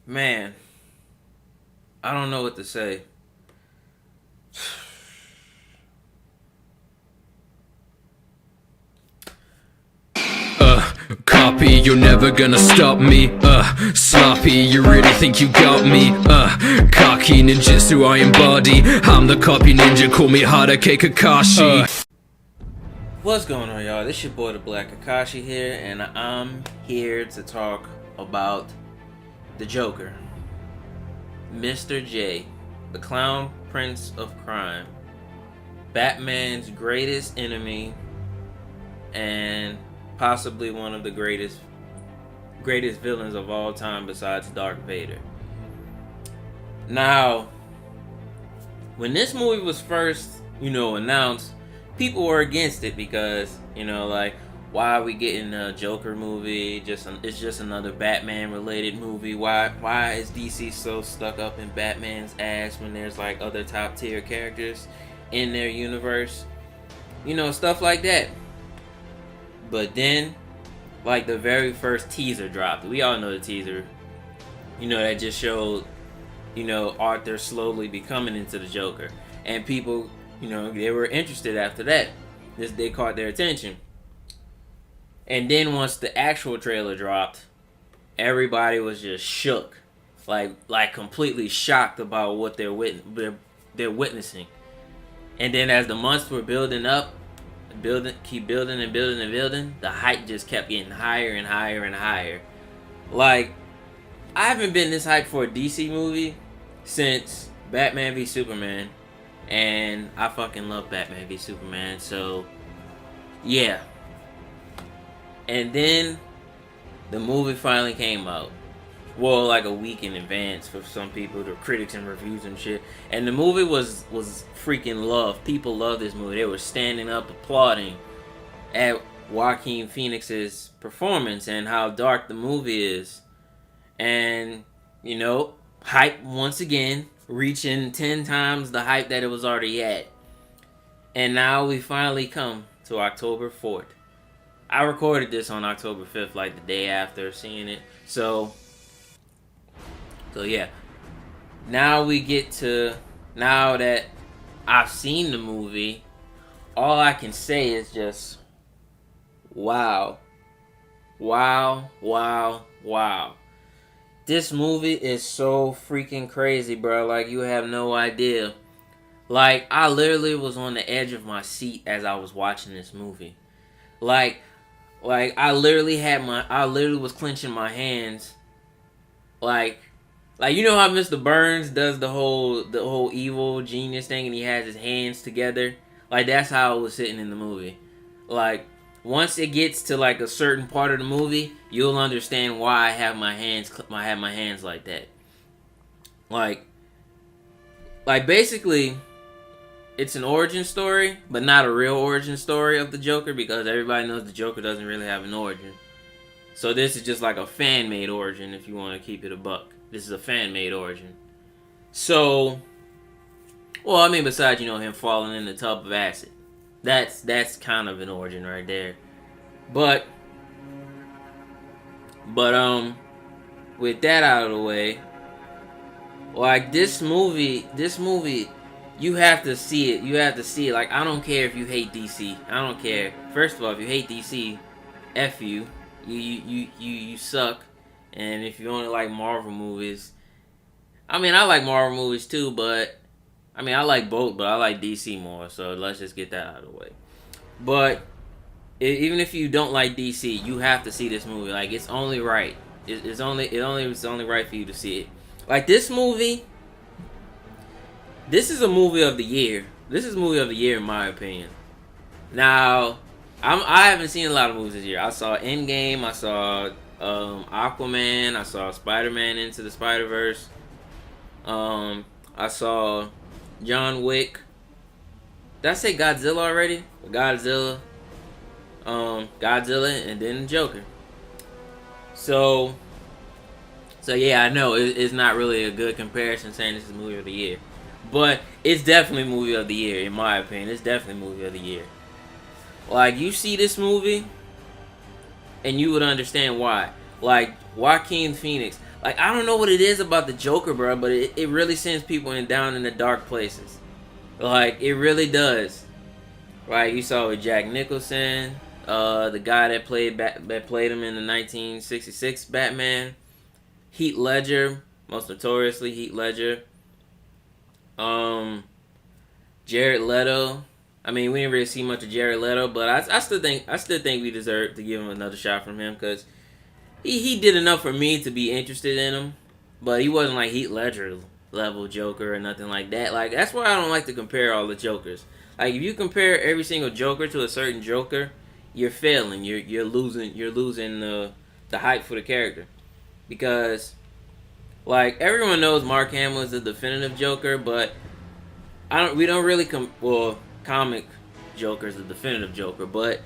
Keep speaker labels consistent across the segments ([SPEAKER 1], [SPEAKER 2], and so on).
[SPEAKER 1] Man, I don't know what to say.
[SPEAKER 2] Copy, you're never gonna stop me. Sloppy, you really think you got me? Cocky ninjutsu I embody. I'm the copy ninja, call me Hadake Kakashi.
[SPEAKER 1] What's going on, y'all? This your boy, the Black Kakashi here, and I'm here to talk about the Joker. Mr. J, the Clown Prince of Crime. Batman's greatest enemy, and possibly one of the greatest villains of all time besides Darth Vader. Now, when this movie was first, announced, people were against it because, like, why are we getting a Joker movie? It's just another Batman related movie. Why is DC so stuck up in Batman's ass when there's like other top tier characters in their universe? Stuff like that. But then, like, the very first teaser dropped. We all know the teaser. That just showed, Arthur slowly becoming into the Joker. And people, they were interested after that. They caught their attention. And then once the actual trailer dropped, everybody was just shook. Like completely shocked about what they're witnessing. And then as the months were building up, keep building and building and building, the hype just kept getting higher and higher and higher. Like, I haven't been this hyped for a DC movie since Batman v Superman, and I fucking love Batman v Superman, so yeah. And then the movie finally came out. Well, like a week in advance for some people, the critics and reviews and shit. And the movie was freaking loved. People loved this movie. They were standing up applauding at Joaquin Phoenix's performance and how dark the movie is. And, hype once again, reaching 10 times the hype that it was already at. And now we finally come to October 4th. I recorded this on October 5th, like the day after seeing it. So yeah. Now that I've seen the movie, all I can say is just, wow. Wow, wow, wow. This movie is so freaking crazy, bro. Like, you have no idea. Like, I literally was on the edge of my seat as I was watching this movie. Like I literally was clenching my hands. Like you know how Mr. Burns does the whole evil genius thing and he has his hands together? Like, that's how I was sitting in the movie. Like, once it gets to like a certain part of the movie, you'll understand why I have my hands like that. Like basically, it's an origin story, but not a real origin story of the Joker, because everybody knows the Joker doesn't really have an origin. So this is just like a fan-made origin, if you want to keep it a buck. This is a fan-made origin. So, well, I mean, besides, him falling in the tub of acid. That's kind of an origin right there. But with that out of the way, like, this movie, you have to see it. You have to see it. Like, I don't care if you hate DC. I don't care. First of all, if you hate DC, F you. You suck. And if you only like Marvel movies, I mean, I like Marvel movies too, but I mean, I like both, but I like DC more. So let's just get that out of the way. But even if you don't like DC, you have to see this movie. Like, it's only right. It's only right for you to see it. Like, this movie. This is a movie of the year. This is movie of the year in my opinion. Now, I haven't seen a lot of movies this year. I saw Endgame. I saw Aquaman. I saw Spider-Man Into the Spider-Verse. I saw John Wick. Did I say Godzilla already? Godzilla, and then Joker. So yeah, I know it's not really a good comparison saying this is movie of the year, but it's definitely movie of the year in my opinion. It's definitely movie of the year. Like, you see this movie, and you would understand why. Like, Joaquin Phoenix. Like, I don't know what it is about the Joker, bro, but it really sends people down in the dark places. Like, it really does. Right, you saw with Jack Nicholson, the guy that played him in the 1966 Batman, Heath Ledger, most notoriously Heath Ledger, Jared Leto. I mean, we didn't really see much of Jared Leto, but I still think we deserve to give him another shot from him, because he did enough for me to be interested in him, but he wasn't like Heath Ledger level Joker or nothing like that. Like, that's why I don't like to compare all the Jokers. Like, if you compare every single Joker to a certain Joker, you're failing. You're losing the hype for the character, because like, everyone knows Mark Hamill is the definitive Joker, but we don't really comic Joker is the definitive Joker, but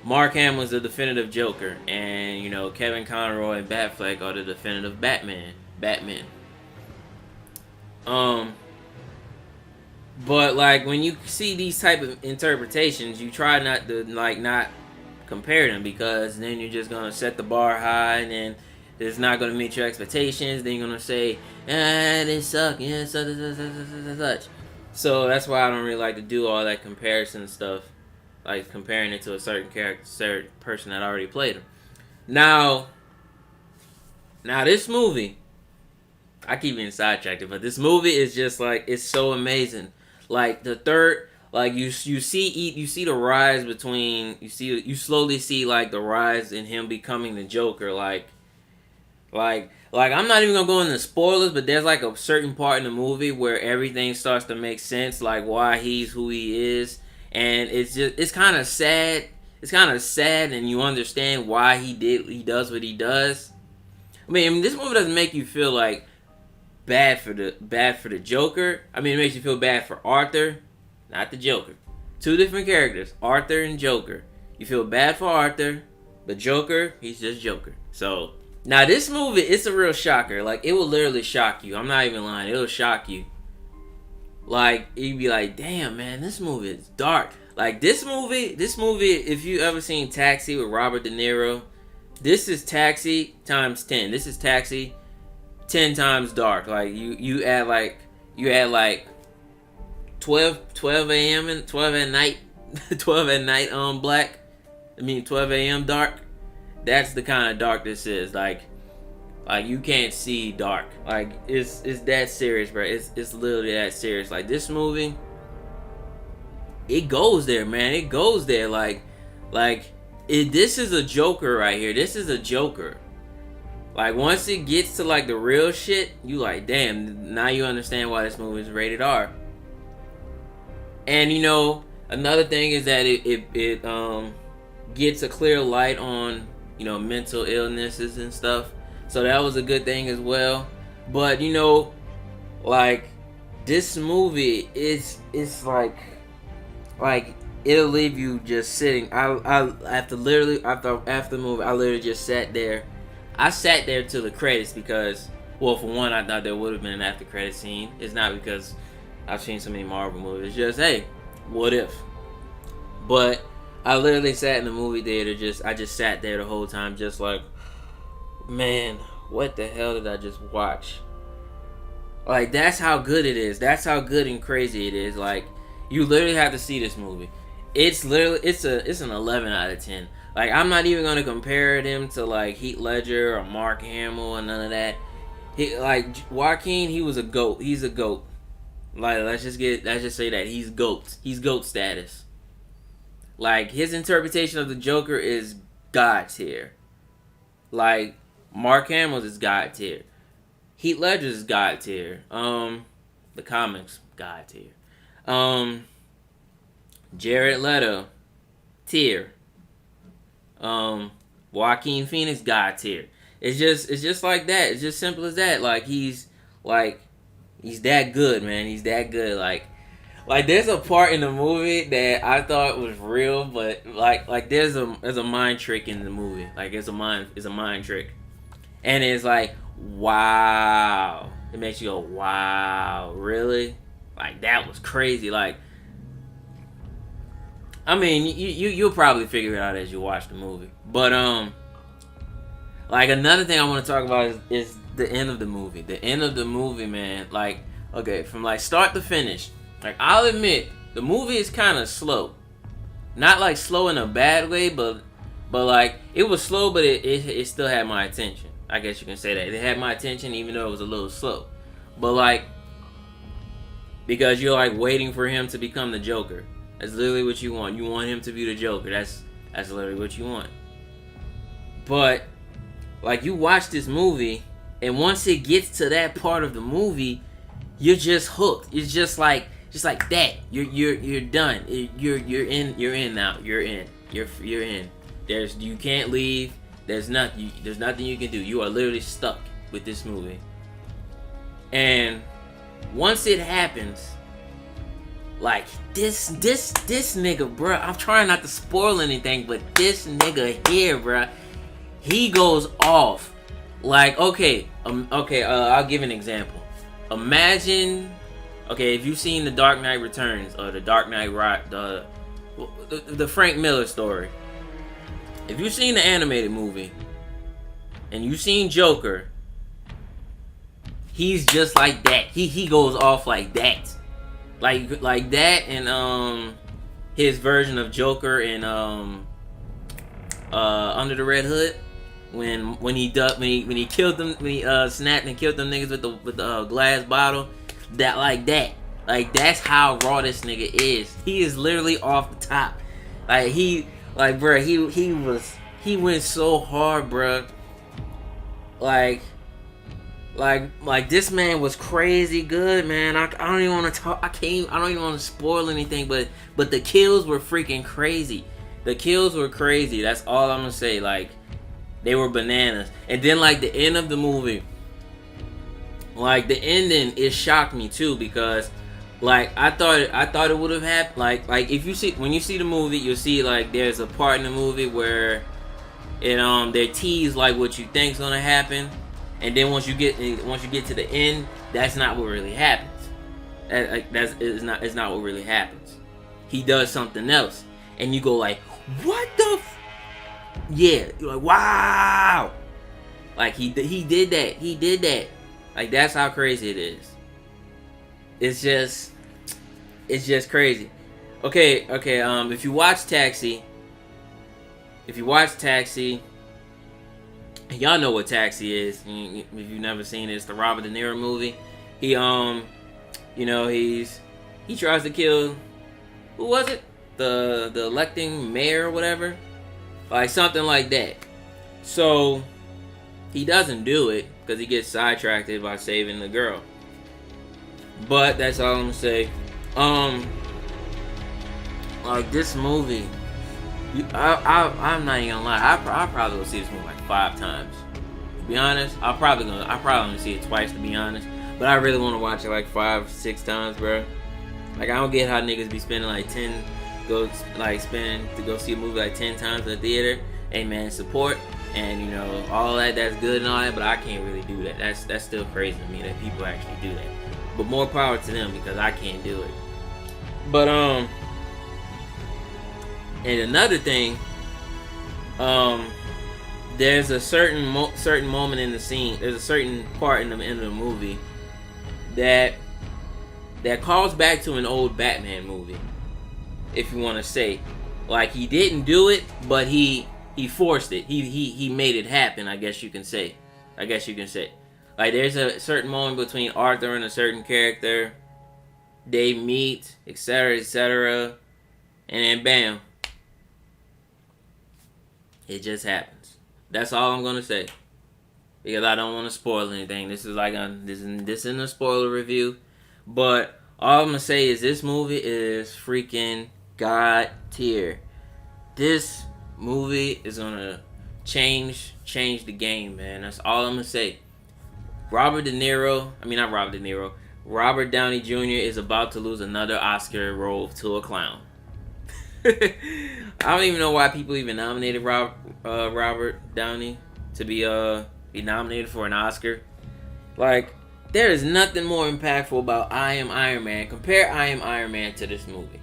[SPEAKER 1] Mark Hamill is the definitive Joker, and, you know, Kevin Conroy and Batfleck are the definitive Batman. But like, when you see these type of interpretations, you try not to not compare them, because then you're just gonna set the bar high, and then it's not gonna meet your expectations. Then you're gonna say, they suck, yeah, such. So that's why I don't really like to do all that comparison stuff, like comparing it to a certain character, certain person that already played him. Now this movie, I keep being sidetracked, but this movie is just like, it's so amazing. Like, the third, like, you see the rise between, you slowly see like the rise in him becoming the Joker. Like I'm not even gonna go into spoilers, but there's like a certain part in the movie where everything starts to make sense, like why he's who he is, and it's kind of sad. It's kind of sad, and you understand why he does what he does. I mean, this movie doesn't make you feel like bad for the Joker. I mean, it makes you feel bad for Arthur, not the Joker. Two different characters, Arthur and Joker. You feel bad for Arthur, but Joker, he's just Joker. So now this movie, it's a real shocker. Like, it will literally shock you. I'm not even lying. It'll shock you. Like, you'd be like, damn, man, this movie is dark. Like, this movie, if you ever seen Taxi with Robert De Niro, this is Taxi times 10. This is Taxi 10 times dark. Like, you add like 12 a.m. and 12 at night, 12 at night black. I mean 12 a.m. dark. That's the kind of dark this is. Like you can't see dark. Like, it's that serious, bro. It's literally that serious. Like, this movie, it goes there, man. It goes there. This is a Joker right here. This is a Joker. Like, once it gets to like the real shit, you like, damn, now you understand why this movie is rated R. And, you know, another thing is that it gets a clear light on, you know, mental illnesses and stuff. So that was a good thing as well. But, you know, like, this movie is like it'll leave you just sitting. After the movie, I literally just sat there. I sat there till the credits because, well, for one, I thought there would have been an after credit scene. It's not because I've seen so many Marvel movies. It's just, hey, what if? But I literally sat in the movie theater. I just sat there the whole time, just like, man, what the hell did I just watch? Like, that's how good it is. That's how good and crazy it is. Like, you literally have to see this movie. It's an 11 out of 10. Like, I'm not even gonna compare them to like Heath Ledger or Mark Hamill and none of that. Joaquin, he was a GOAT. He's a GOAT. Like, let's just say that he's GOAT. He's GOAT status. Like, his interpretation of the Joker is God tier. Like, Mark Hamill's is God tier. Heath Ledger's is God tier. The comics, God tier. Jared Leto, tier. Joaquin Phoenix, God tier. It's just like that. It's just simple as that. Like, he's that good, man. He's that good. Like there's a part in the movie that I thought was real, but like there's a mind trick in the movie. Like, it's a mind trick, and it's like, wow. It makes you go, wow, really? Like, that was crazy. Like, I mean, you'll probably figure it out as you watch the movie. But Like, another thing I want to talk about is the end of the movie. The end of the movie, man. Like, okay, from like start to finish. Like, I'll admit, the movie is kind of slow. Not like slow in a bad way, but like it was slow, but it still had my attention. I guess you can say that. It had my attention even though it was a little slow. But like, because you're like waiting for him to become the Joker. That's literally what you want. You want him to be the Joker. That's literally what you want. But like, you watch this movie, and once it gets to that part of the movie, you're just hooked. It's just like that. You're done. You're in now. You're in. You can't leave. There's nothing you can do. You are literally stuck with this movie. And once it happens, like this nigga, bruh, I'm trying not to spoil anything, but this nigga here, bruh, he goes off. Like, okay, I'll give an example. Imagine, okay, if you've seen The Dark Knight Returns or The Dark Knight the Frank Miller story. If you've seen the animated movie and you've seen Joker, he's just like that. He goes off like that. Like that, and his version of Joker in Under the Red Hood, when he killed them, when he snapped and killed them niggas with the glass bottle, like that's how raw this nigga is. He is literally off the top. He went so hard, bruh. Like this man was crazy good, man. I don't even want to talk. I don't even want to spoil anything, but the kills were freaking crazy. The kills were crazy. That's all I'm gonna say. Like, they were bananas. And then like the end of the movie, like the ending, it shocked me too, because like I thought it would have happened. Like if you see, when you see the movie, you'll see like there's a part in the movie where they tease like what you think's gonna happen. And then once you get to the end, that's not what really happens. It's not what really happens. He does something else, and you go like, "What the?" Yeah, you're like, "Wow!" Like he did that. He did that. Like, that's how crazy it is. It's just crazy. Okay. If you watch Taxi, y'all know what Taxi is. If you've never seen it, it's the Robert De Niro movie. He he tries to kill, who was it? The electing mayor or whatever, like something like that. So he doesn't do it because he gets sidetracked by saving the girl. But that's all I'm gonna say. Like this movie, I'm not even gonna lie. I probably will see this movie like 5 times. To be honest, I probably gonna see it twice, to be honest. But I really want to watch it like 5-6 times, bro. Like, I don't get how niggas be spending like to go see a movie like 10 times in the theater. Hey man, support and all that. That's good and all that, but I can't really do that. That's still crazy to me that people actually do that. But more power to them, because I can't do it. But and another thing, there's a certain moment in the scene. There's a certain part in the end of the movie that calls back to an old Batman movie, if you want to say. Like, he didn't do it, but he forced it. He made it happen, I guess you can say. Like, there's a certain moment between Arthur and a certain character. They meet, etc., and then bam, it just happens. That's all I'm gonna say, because I don't want to spoil anything. This is like this isn't a spoiler review, but all I'm gonna say is this movie is freaking god tier. This movie is gonna change the game, man. That's all I'm gonna say. Robert Downey Jr. is about to lose another Oscar role to a clown. I don't even know why people even nominated Robert Downey to be nominated for an Oscar. Like, there is nothing more impactful about I Am Iron Man. Compare I Am Iron Man to this movie.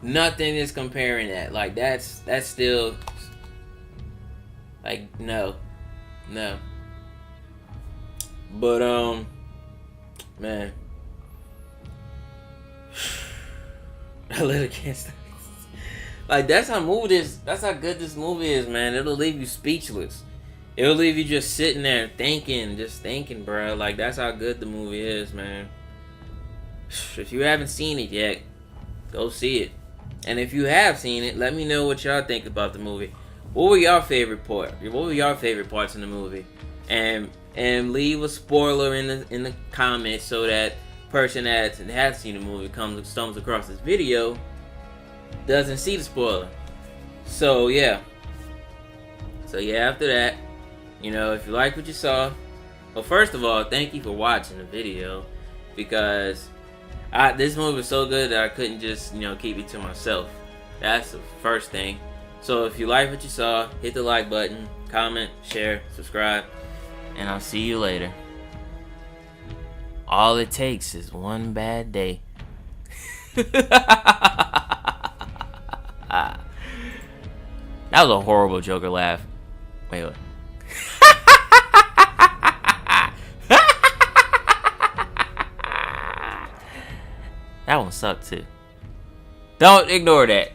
[SPEAKER 1] Nothing is comparing that. Like, that's still, like, no. No. But man, I literally can't stop. Like that's how good this movie is, man. It'll leave you speechless. It'll leave you just sitting there thinking, bro. Like that's how good the movie is, man. If you haven't seen it yet, go see it. And if you have seen it, let me know what y'all think about the movie. What were your favorite parts? What were your favorite parts in the movie? And leave a spoiler in the comments so that person that has seen the movie stumbles across this video doesn't see the spoiler. So yeah. After that, if you like what you saw, well, first of all, thank you for watching the video, because this movie was so good that I couldn't just keep it to myself. That's the first thing. So if you like what you saw, hit the like button, comment, share, subscribe, and I'll see you later. All it takes is one bad day. That was a horrible Joker laugh. Wait, what? That one sucked too. Don't ignore that.